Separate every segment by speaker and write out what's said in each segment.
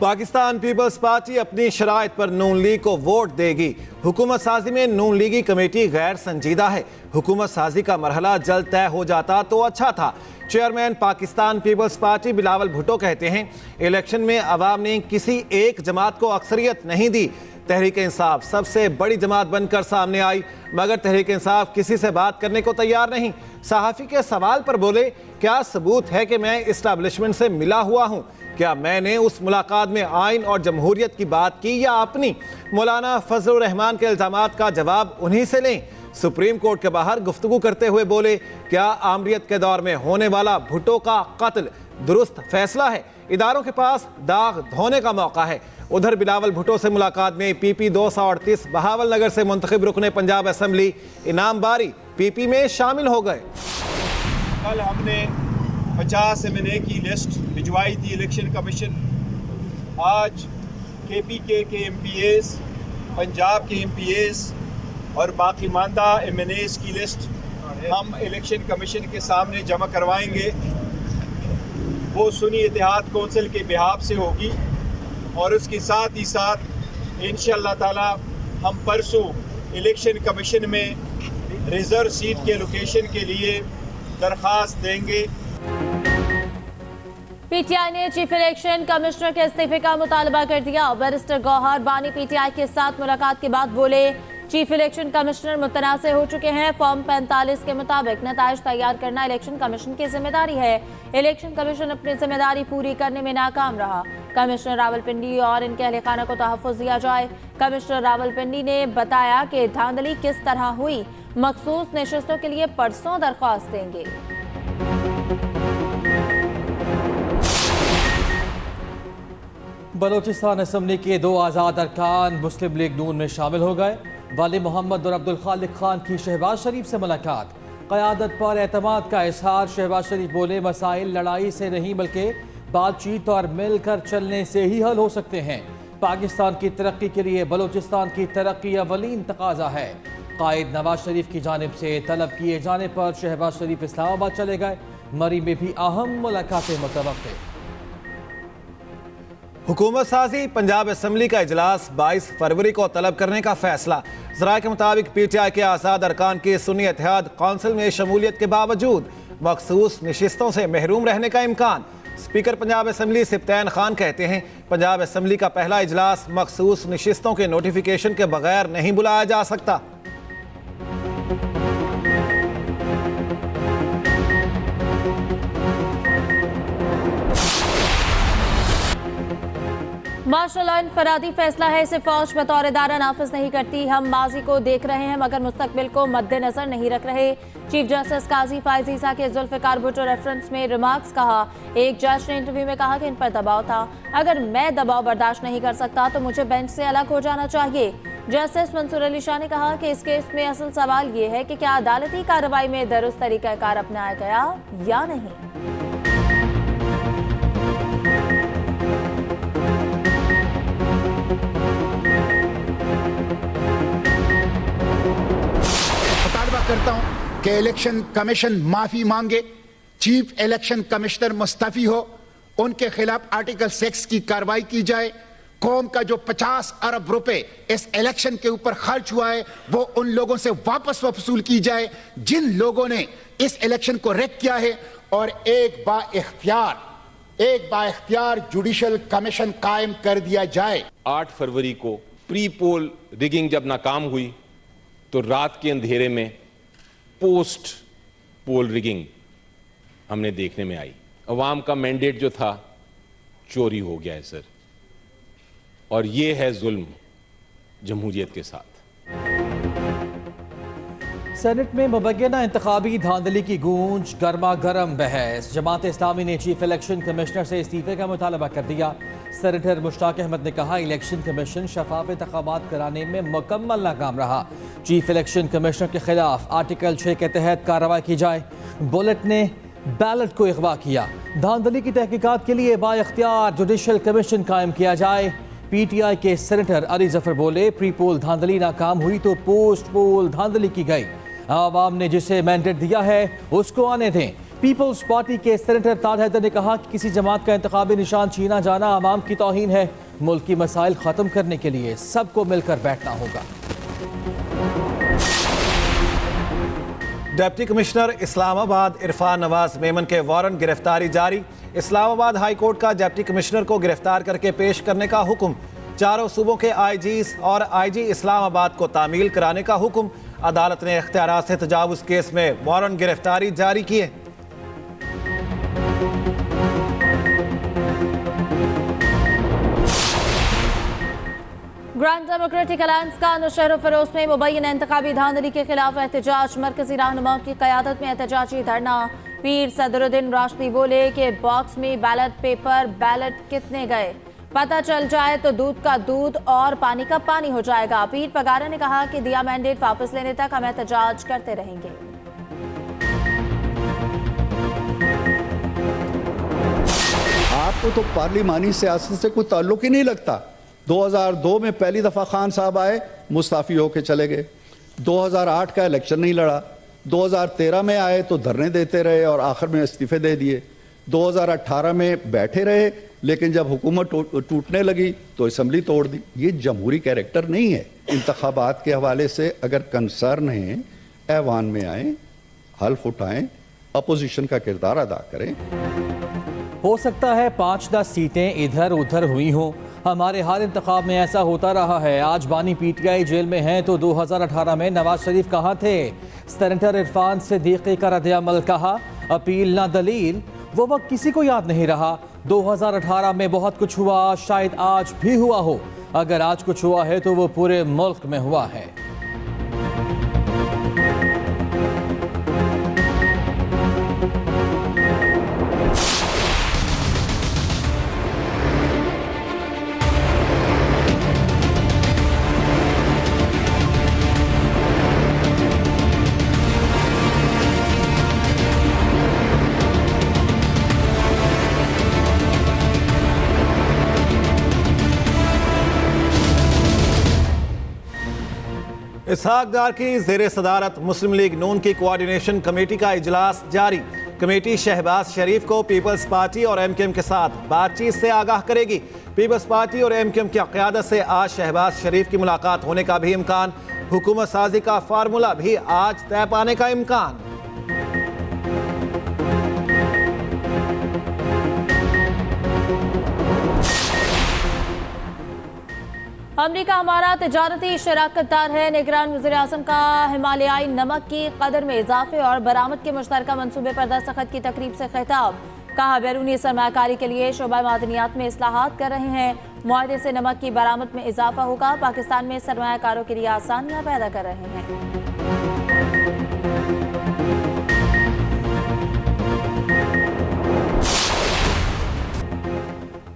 Speaker 1: Pakistan Peoples party अपनी शराइत पर नून league को वोट देगी। हुकूमत साजी में नून लीगी कमेटी गैर संजीदा है। हुकूमत साजी का मरहला जल्द तय हो जाता तो अच्छा था। चेयरमैन पाकिस्तान पीपल्स पार्टी बिलावल भुट्टो कहते हैं, इलेक्शन में अवाम ने किसी एक जमात को अक्सरियत नहीं दी। तहरीक इंसाफ सबसे बड़ी जमात बनकर सामने आई, मगर तहरीक इंसाफ किसी से बात करने को तैयार नहीं। सहाफ़ी के सवाल पर बोले, क्या सबूत है कि मैं इस्टेब्लिशमेंट से मिला हुआ हूँ? क्या मैंने उस मुलाकात में आइन और जमहूरियत की बात की या अपनी? मौलाना फजलुर रहमान के इल्ज़ामात का जवाब उन्हीं से लें। सुप्रीम कोर्ट के बाहर गुफ्तगू करते हुए बोले, क्या आमरीत के दौर में होने वाला भुट्टो का कत्ल दुरुस्त फैसला है? इदारों के पास दाग धोने का मौका है। उधर बिलावल भुट्टो से मुलाकात में पीपी 238 बहावल नगर से मुंतखब रुकने पंजाब असम्बली इनाम बारी पीपी में शामिल हो गए।
Speaker 2: कल हमने 50 MNA की लिस्ट भिजवाई थी इलेक्शन कमीशन। आज KPK के MPAs, पंजाब के MPAs और बाकी मानदा MNAs की लिस्ट हम इलेक्शन कमीशन के सामने जमा करवाएंगे। वो सुन्नी इत्तेहाद कौंसिल के बिहाफ से होगी और उसके साथ ही साथ इंशाअल्लाह ताला हम परसों इलेक्शन कमीशन में रिजर्व सीट के लोकेशन के लिए दरख्वास्त देंगे।
Speaker 3: PTI ने चीफ इलेक्शन कमिश्नर के इस्तीफे का मुतालबा कर दिया। बैरिस्टर गौहर बानी PTI के साथ मुलाकात के बाद बोले, चीफ इलेक्शन कमिश्नर मुतनाज़ हो चुके हैं। फॉर्म 45 के मुताबिक नताइज तैयार करना इलेक्शन कमीशन की जिम्मेदारी है। इलेक्शन कमीशन अपनी जिम्मेदारी पूरी करने में नाकाम रहा। कमिश्नर रावलपिंडी और इनके अहल खाना को तहफ़्फ़ुज़ दिया जाए। कमिश्नर रावलपिंडी ने बताया कि धांधली किस तरह हुई, मखसूस नशिस्तों के लिए परसों दरख्वास्त देंगे।
Speaker 4: बलोचिस्तान असम्बली के 2 आज़ाद अरकान मुस्लिम लीग नून में शामिल हो गए। वाली मोहम्मद और अब्दुल खालिक खान की शहबाज शरीफ से मुलाकात, क़यादत पर एतमाद का इजहार। शहबाज शरीफ बोले, मसाइल लड़ाई से नहीं बल्कि बातचीत और मिलकर चलने से ही हल हो सकते हैं। पाकिस्तान की तरक्की के लिए बलोचिस्तान की तरक्की अवलीन तकाजा है। कायद नवाज शरीफ की जानिब से तलब किए जाने पर शहबाज शरीफ इस्लामाबाद चले गए। मरी में भी अहम मुलाकातें मुतवक्किल।
Speaker 1: हुकूमत साजी पंजाब असम्बली का इजलास 22 फरवरी को तलब करने का फैसला। ज़राए के मुताबिक PTI के आज़ाद अरकान की सुन्नी इत्तेहाद कौंसिल में शमूलियत के बावजूद मखसूस नशिस्तों से महरूम रहने का इम्कान। स्पीकर पंजाब असम्बली सिप्तैन खान कहते हैं, पंजाब असम्बली का पहला इजलास मखसूस नशिस्तों के नोटिफिकेशन के बगैर नहीं बुलाया जा सकता।
Speaker 3: मार्शल लॉ इनफरादी फैसला है, इसे फौज बतौर इदारा नाफिज नहीं करती। हम माजी को देख रहे हैं मगर मुस्तकबिल को मद्देनजर नहीं रख रहे। चीफ जस्टिस काजी फायज ईसा के जुल्फिकार भुट्टो रेफरेंस में रिमार्क्स कहा। एक जज ने इंटरव्यू में कहा कि इन पर दबाव था। अगर मैं दबाव बर्दाश्त नहीं कर सकता तो मुझे बेंच से अलग हो जाना चाहिए। जस्टिस मंसूर अली शाह ने कहा कि इस केस में असल सवाल ये है कि क्या अदालती कार्रवाई में दुरुस्त तरीक़ाकार अपनाया गया या नहीं।
Speaker 5: करता हूं कि इलेक्शन कमीशन माफी मांगे, चीफ इलेक्शन कमिश्नर मुस्तफी हो, उनके खिलाफ आर्टिकल 6 की कार्रवाई की जाए। कौम का जो 50 अरब रुपए इस इलेक्शन के ऊपर खर्च हुआ है वो उन लोगों से वापस वसूल की जाए जिन लोगों ने इस इलेक्शन को रेक किया है। और एक बाइख्तियार जुडिशल कमीशन कायम कर दिया जाए।
Speaker 6: 8 फरवरी को प्री पोल रिगिंग जब नाकाम हुई तो रात के अंधेरे में पोस्ट पोल रिगिंग हमने देखने में आई। अवाम का मैंडेट जो था चोरी हो गया है सर, और ये है जुल्म जमहूरियत के साथ।
Speaker 4: सेनेट में मुबैना इंतखाबी धांधली की गूंज, गर्मा गर्म बहस। जमात इस्लामी ने चीफ इलेक्शन कमिश्नर से इस्तीफे का मुतालबा कर दिया। सेनेटर मुश्ताक अहमद ने कहा, इलेक्शन कमीशन शफाफ इंतखाबात कराने में मुकम्मल नाकाम रहा। चीफ इलेक्शन कमिश्नर के खिलाफ आर्टिकल 6 के तहत कार्रवाई की जाए। बुलेट ने बैलेट को अगवा किया। धांधली की तहकीकात के लिए बाइख्तियार जुडिशल कमीशन कायम किया जाए। PTI के सेनेटर अली जफर बोले, प्री पोल धांधली नाकाम हुई तो पोस्ट पोल धांधली की गई। आवाम ने जिसे मैंडेट दिया है उसको आने दें। पीपल्स पार्टी के सेनेटर ताज हैदर ने कहा कि किसी जमात का इंतखाबी निशान छीना जाना आवाम की तौहीन है। मुल्क की मसाइल ख़त्म करने के लिए सबको मिलकर बैठना होगा।
Speaker 1: डिप्टी कमिश्नर इस्लामाबाद इरफान नवाज मेमन के वारंट गिरफ्तारी जारी। इस्लामाबाद हाई कोर्ट का डिप्टी कमिश्नर को गिरफ्तार करके पेश करने का हुक्म। चारों सूबों के आईजीज और आईजी इस्लामाबाद को तामील कराने का हुक्म। अदालत ने इख्तियारात से तजावुज केस में वारंट गिरफ्तारी जारी किए।
Speaker 3: ग्रांड डेमोक्रेटिक अलायंस का नौशहर फरोज में मुबैना इंतखाबी धांधली के खिलाफ एहतजाज। मरकजी रहनुमाओं की क़यादत में एहतजाजी धरना। पीर सदरुद्दीन राशिदी बोले कि बॉक्स में बैलेट पेपर बैलेट कितने गए पता चल जाए तो दूध का दूध और पानी का पानी हो जाएगा। पीर पगारा ने कहा कि दिया मैंडेट वापस लेने तक हम एहतजाज करते रहेंगे।
Speaker 7: आपको तो पार्लिमानी सियासत से कोई ताल्लुक ही नहीं लगता। 2002 में पहली दफ़ा खान साहब आए, मुस्ताफ़ी होके चले गए। 2008 का इलेक्शन नहीं लड़ा। 2013 में आए तो धरने देते रहे और आखिर में इस्तीफे दे दिए। 2018 में बैठे रहे, लेकिन जब हुकूमत टूटने लगी तो असम्बली तोड़ दी। ये जमहूरी कैरेक्टर नहीं है। इंतखाबात के हवाले से अगर कंसर्न है, ऐवान में आए, हल्फ उठाएं, अपोजिशन का किरदार अदा करें।
Speaker 4: हो सकता है 5-10 सीटें इधर उधर हुई हों। हमारे हर इंतखाब में ऐसा होता रहा है। आज बानी पीटीआई जेल में हैं तो 2018 में नवाज शरीफ कहाँ थे? सेनेटर इरफान सिद्दीकी का रद्द-ए-अमल कहा, अपील ना दलील। वो वक्त किसी को याद नहीं रहा। 2018 में बहुत कुछ हुआ, शायद आज भी हुआ हो। अगर आज कुछ हुआ है तो वो पूरे मुल्क में हुआ है।
Speaker 1: इसहाक डार की ज़ेर सदारत मुस्लिम लीग नून की कोऑर्डिनेशन कमेटी का इजलास जारी। कमेटी शहबाज शरीफ को पीपल्स पार्टी और एमकेएम के साथ बातचीत से आगाह करेगी। पीपल्स पार्टी और एमकेएम की क़यादत से आज शहबाज शरीफ की मुलाकात होने का भी इम्कान। हुकूमत साजी का फार्मूला भी आज तय पाने का इम्कान।
Speaker 3: अमरीका हमारा तिजारती शराकतदार है। निगरान वज़ीर-ए-आज़म का हिमालयाई नमक की कदर में इजाफे और बरामद के मुश्तरका मंसूबे पर दस्तखत की तकरीब से खिताब। कहा, बैरूनी सरमायाकारी के लिए शोबा मादनियात में इस्लाहात कर रहे हैं। मुआहदे से नमक की बरामद में इजाफा होगा। पाकिस्तान में सरमायाकारों के लिए आसानियां पैदा कर रहे हैं।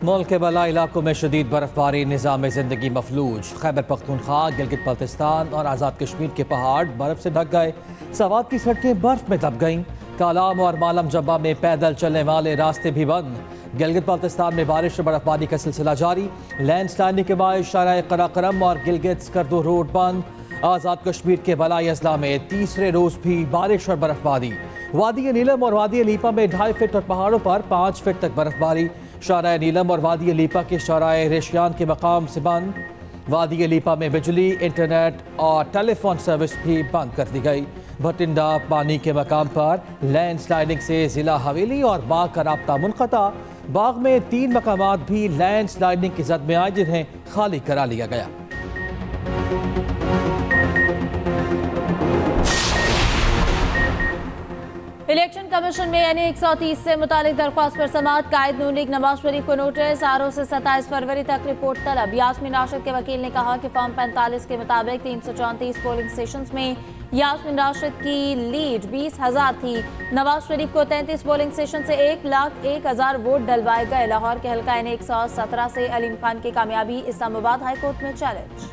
Speaker 4: मुल्क के बला इलाकों में शदीद बर्फबारी, निज़ाम ज़िंदगी मफलूज। खैबर पख्तूनख्वा, गिलगित बल्तिस्तान और आज़ाद कश्मीर के पहाड़ बर्फ से ढक गए। सवात की सड़कें बर्फ में दब गईं। कालाम और मालम जब्बा में पैदल चलने वाले रास्ते भी बंद। गिलगित बल्तिस्तान में बारिश और बर्फबारी का सिलसिला जारी। लैंडस्लाइडिंग के बाद शाराए कराकरम और गिलगित स्कर्दो रोड बंद। आज़ाद कश्मीर के बलाई अजला में तीसरे रोज भी बारिश और बर्फबारी। वादी नीलम और वादी लीपा में 2.5 फीट और पहाड़ों पर 5 फीट तक बर्फबारी। शाराए नीलम और वादी लीपा के शाराए रेशियान के मकाम से बंद। वादी लीपा में बिजली, इंटरनेट और टेलीफोन सर्विस भी बंद कर दी गई। भटिंडा पानी के मकाम पर लैंडस्लाइडिंग से जिला हवेली और बाग का राब्ता मुनक़ता। बाग में 3 मकामात भी लैंडस्लाइडिंग की जद में आए, जिन्हें खाली करा लिया गया।
Speaker 3: इलेक्शन कमीशन में NA 130 से मुतालिक दरख्वास्त पर समाअत। कायद नून लीग नवाज शरीफ को नोटिस। आरओ से 27 फरवरी तक रिपोर्ट तलब। यास्मीन राशिद के वकील ने कहा कि फॉर्म 45 के मुताबिक 334 पोलिंग स्टेशन में यास्मीन राशिद की लीड 20,000 थी। नवाज शरीफ को 33 पोलिंग स्टेशन से 1,01,000 वोट डलवाए गए। लाहौर के हल्का NA 117 से अलीम खान की कामयाबी इस्लामाबाद हाईकोर्ट में चैलेंज।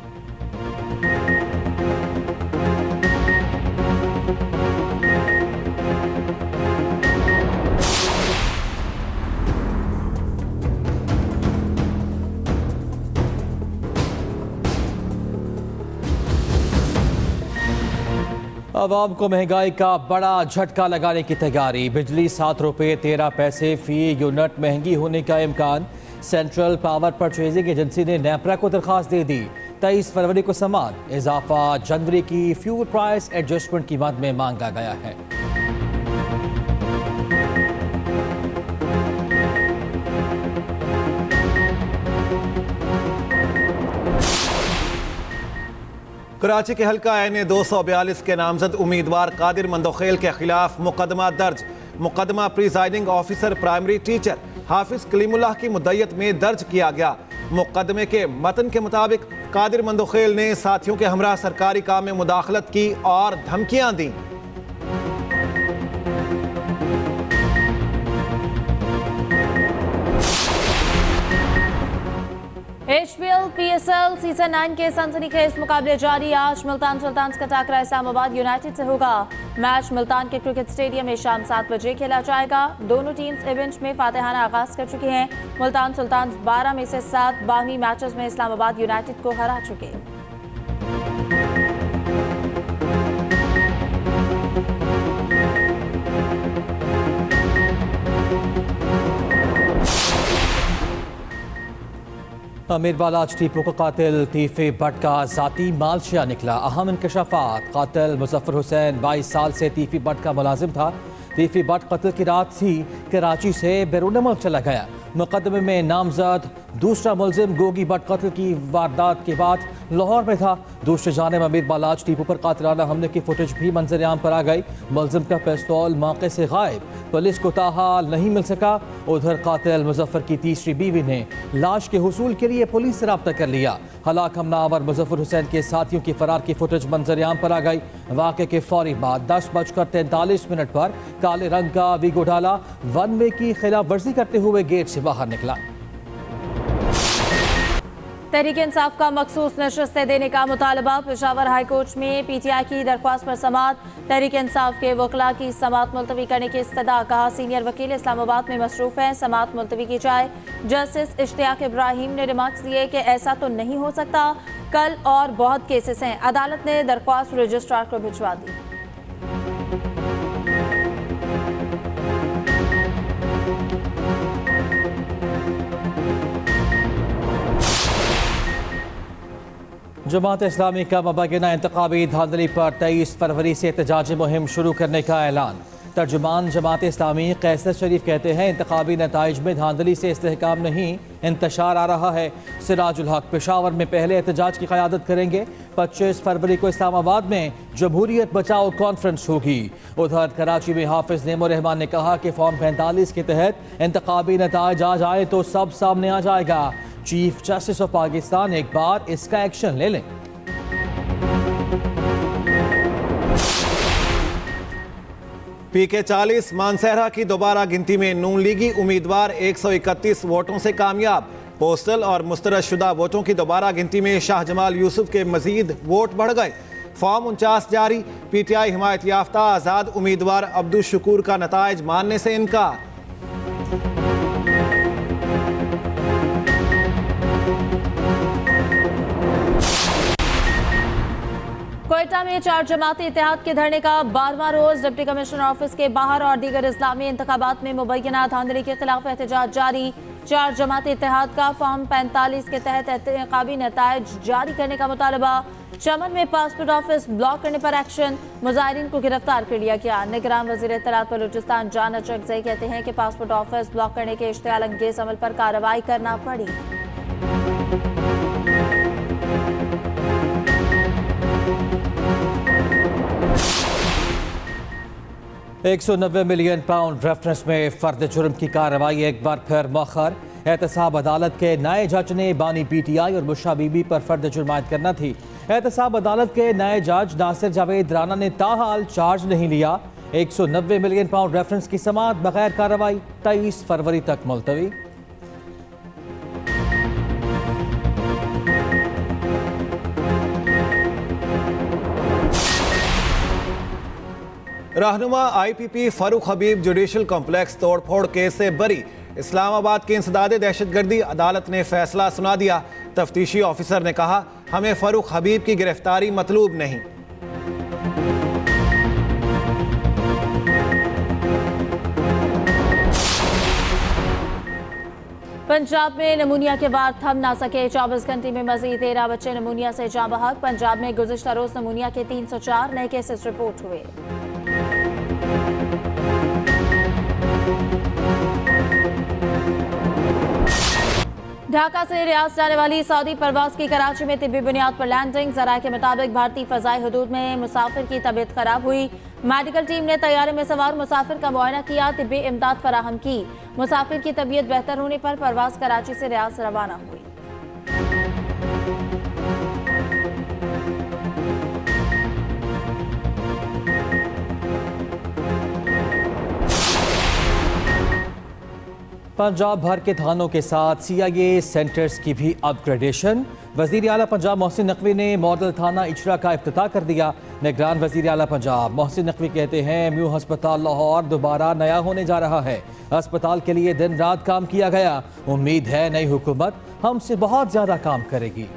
Speaker 4: आवाम को महंगाई का बड़ा झटका लगाने की तैयारी। बिजली 7 रुपये 13 पैसे फी यूनिट महंगी होने का इम्कान। सेंट्रल पावर परचेजिंग एजेंसी ने नेपरा को दरखास्त दे दी। 23 फरवरी को समाप्त। इजाफा जनवरी की फ्यूल प्राइस एडजस्टमेंट की मद में मांगा गया है।
Speaker 1: कराची के हल्का एन 242 के नामजद उम्मीदवार कादिर मंदोखेल के खिलाफ मुकदमा दर्ज। मुकदमा प्रिजाइडिंग ऑफिसर प्राइमरी टीचर हाफिज कलीमुल्लाह की मुद्दत में दर्ज किया गया। मुकदमे के मतन के मुताबिक कादिर मंदोखेल ने साथियों के हमरा सरकारी काम में मुदाखलत की और धमकियां दी।
Speaker 3: HBL PSL सीजन 9 के सनसनीखेज मुकाबले जारी। आज मुल्तान सुल्तान्स का टकरा इस्लामाबाद यूनाइटेड से होगा। मैच मुल्तान के क्रिकेट स्टेडियम में शाम 7 बजे खेला जाएगा। दोनों टीम्स इवेंट में फातेहाना आगाज कर चुकी हैं। मुल्तान सुल्तान्स 12 में से 7 बाहमी मैचेस में इस्लामाबाद यूनाइटेड को हरा चुके।
Speaker 4: अमीर बालाज टीपू का कातिल तीफे भट्ट का जाती मालशिया निकला। अहम इंकशाफात। कातिल मुजफ्फर हुसैन 22 साल से तीफी भट्ट का मुलाजिम था। तीफी भट्ट कत्ल की रात ही कराची से बैरून मुल्क चला गया। मुकदमे में नामजद दूसरा मुलजिम गोगी भट्ट कत्ल की वारदात के बाद लाहौर में था। दूसरी जानिब अमीर बालाज टीपू पर कातिलाना हमले की फुटेज भी मंजर आम पर आ गई। मुलजिम का पिस्तौल मौके से गायब। पुलिस को ताहाल नहीं मिल सका। उधर कातिल मुजफ्फर की तीसरी बीवी ने लाश के हुसूल के लिए पुलिस से रब्ता कर लिया। हलाक हमलावर मुजफ्फर हुसैन के साथियों की फरार की फुटेज मंजर आम पर आ गई। वाक़े के फौरी बाद 10:43 पर काले रंग का वीगो डाला वन वे की खिलाफ वर्जी करते हुए गेट से बाहर निकला।
Speaker 3: तहरीक इंसाफ का मखसूस नशस्तें देने का मुतालबा। पेशावर हाई कोर्ट में PTI की दरख्वास्त पर समाअत। तहरीक इंसाफ के वकला की समाअत मुलतवी करने की इस्तदा। कहा सीनियर वकील इस्लामाबाद में मसरूफ है, समाअत मुलतवी की जाए। जस्टिस इश्तियाक इब्राहिम ने रिमार्क्स दिए कि ऐसा तो नहीं हो सकता, कल और बहुत केसेस हैं। अदालत ने दरख्वास्त रजिस्ट्रार को भिजवा दी।
Speaker 4: जमात इस्लामी का मुबैना इंतखाबी धांधली पर 23 फरवरी से एहतजाजी मुहिम शुरू करने का ऐलान। तर्जुमान जमात इस्लामी कैसर शरीफ कहते हैं इंतखाबी नताइज में धांधली से इस्तेहकाम नहीं इंतशार आ रहा है। सिराजुल हक पेशावर में पहले एहतजाज की क़यादत करेंगे। 25 फरवरी को इस्लामाबाद में जमहूरियत बचाओ कॉन्फ्रेंस होगी। उधर कराची में हाफिज नेमो रहमान ने कहा कि फॉर्म 45 के तहत इंतखाबी नताइज आ जाए तो सब सामने आ जाएगा। चीफ जस्टिस ऑफ पाकिस्तान एक बार इसका एक्शन ले लें।
Speaker 1: PK 40 मानसहरा की दोबारा गिनती में नून लीगी उम्मीदवार 131 वोटों से कामयाब। पोस्टल और मुस्तरदशुदा वोटों की दोबारा गिनती में शाह जमाल यूसुफ के मजीद वोट बढ़ गए। फॉर्म 49 जारी। PTI हिमायत याफ्ता आज़ाद उम्मीदवार अब्दुल शकूर का नताइज मानने से इनकार।
Speaker 3: कोयटा में 4 जमाती इत्तेहाद के धरने का 12वां रोज। डिप्टी कमिश्नर ऑफिस के बाहर और दीगर इस्लामी इंतखाबात में मुबैना धांधली के खिलाफ एहतजाज जारी। 4 जमाती इत्तेहाद का फॉर्म 45 के तहत इंतखाबी नताइज जारी करने का मुतालबा। चमन में पासपोर्ट ऑफिस ब्लॉक करने पर एक्शन। मुजाहिरीन को गिरफ्तार कर लिया गया। निगरान वजीर इत्तलात बलूचिस्तान जान अचरकज़ई कहते हैं कि पासपोर्ट ऑफिस ब्लॉक करने के इश्तियाल अंगेज अमल पर कार्रवाई करना पड़ी।
Speaker 4: 190 मिलियन पाउंड रेफरेंस में फर्द जुर्म की कार्रवाई एक बार फिर मौखर। एहतसाब अदालत के नए जज ने बानी PTI और बुशरा बीबी पर फर्द जुर्म आयद करना थी। एहतसाब अदालत के नए जज नासिर जावेद राना ने ताहाल चार्ज नहीं लिया। 190 मिलियन पाउंड रेफरेंस की समाअत बगैर कार्रवाई 23 फरवरी तक मुलतवी।
Speaker 1: रहनुमा IPP फारूक हबीब जुडिशल कॉम्प्लेक्स तोड़फोड़ केस से बरी। इस्लामाबाद के इंसदादे दहशतगर्दी अदालत ने फैसला सुना दिया। तफ्तीशी ऑफिसर ने कहा हमें फारूक हबीब की गिरफ्तारी मतलूब नहीं।
Speaker 3: पंजाब में नमूनिया के वार थम ना सके। 24 घंटे में मजीद 13 बच्चे नमूनिया से जाँ बहक। पंजाब में गुज़िश्ता रोज नमूनिया के 304 नए केसेस रिपोर्ट हुए। ढाका से रियाज जाने वाली सऊदी परवाज की कराची में तिब्बी बुनियाद पर लैंडिंग। ज़राए के मुताबिक भारतीय फ़ज़ाई हदूद में मुसाफिर की तबीयत खराब हुई। मेडिकल टीम ने तैयारे में सवार मुसाफिर का मुआयना किया, तिब्बी इमदाद फराहम की। मुसाफिर की तबीयत बेहतर होने पर परवाज कराची से रियाज रवाना हुई।
Speaker 4: पंजाब भर के थानों के साथ CIA सेंटर्स की भी अपग्रेडेशन। वज़ीर आला पंजाब मोहसिन नकवी ने मॉडल थाना इचरा का इफ्तिताह कर दिया। निगरान वज़ीर आला पंजाब मोहसिन नकवी कहते हैं म्यू हस्पताल लाहौर दोबारा नया होने जा रहा है। अस्पताल के लिए दिन रात काम किया गया। उम्मीद है नई हुकूमत हमसे बहुत ज़्यादा काम करेगी।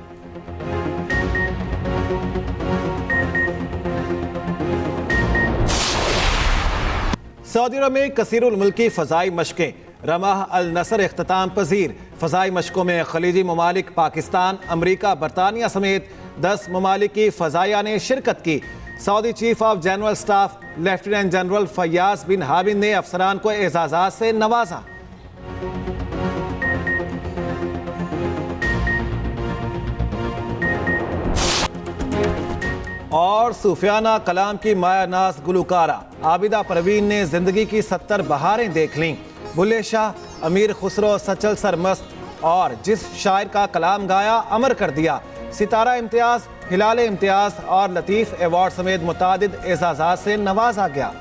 Speaker 1: सऊदी अरब में कसीरुल मुल्की फ़ज़ाई मशकें। रमाह अल नसर इख्तिताम पजीर। फ़ज़ाई मशकों में खलीजी ममालिक पाकिस्तान, अमरीका, बरतानिया समेत 10 ममालिक की फ़ज़ाइया ने शिरकत की। Saudi chief of general staff lieutenant general फयाज बिन हाबिन ने अफसरान को एजाज़ात से नवाजा। और सूफियाना कलाम की मायानाज गुलकारा आबिदा परवीन ने जिंदगी की 70 बहारें देख लीं। बुल्ले शाह, अमीर खुसरो, सचल सरमस्त और जिस शायर का कलाम गाया अमर कर दिया। सितारा इम्तियाज, हिलाल इम्तियाज और लतीफ़ अवार्ड समेत मुतादिद एजाज़ात से नवाजा गया।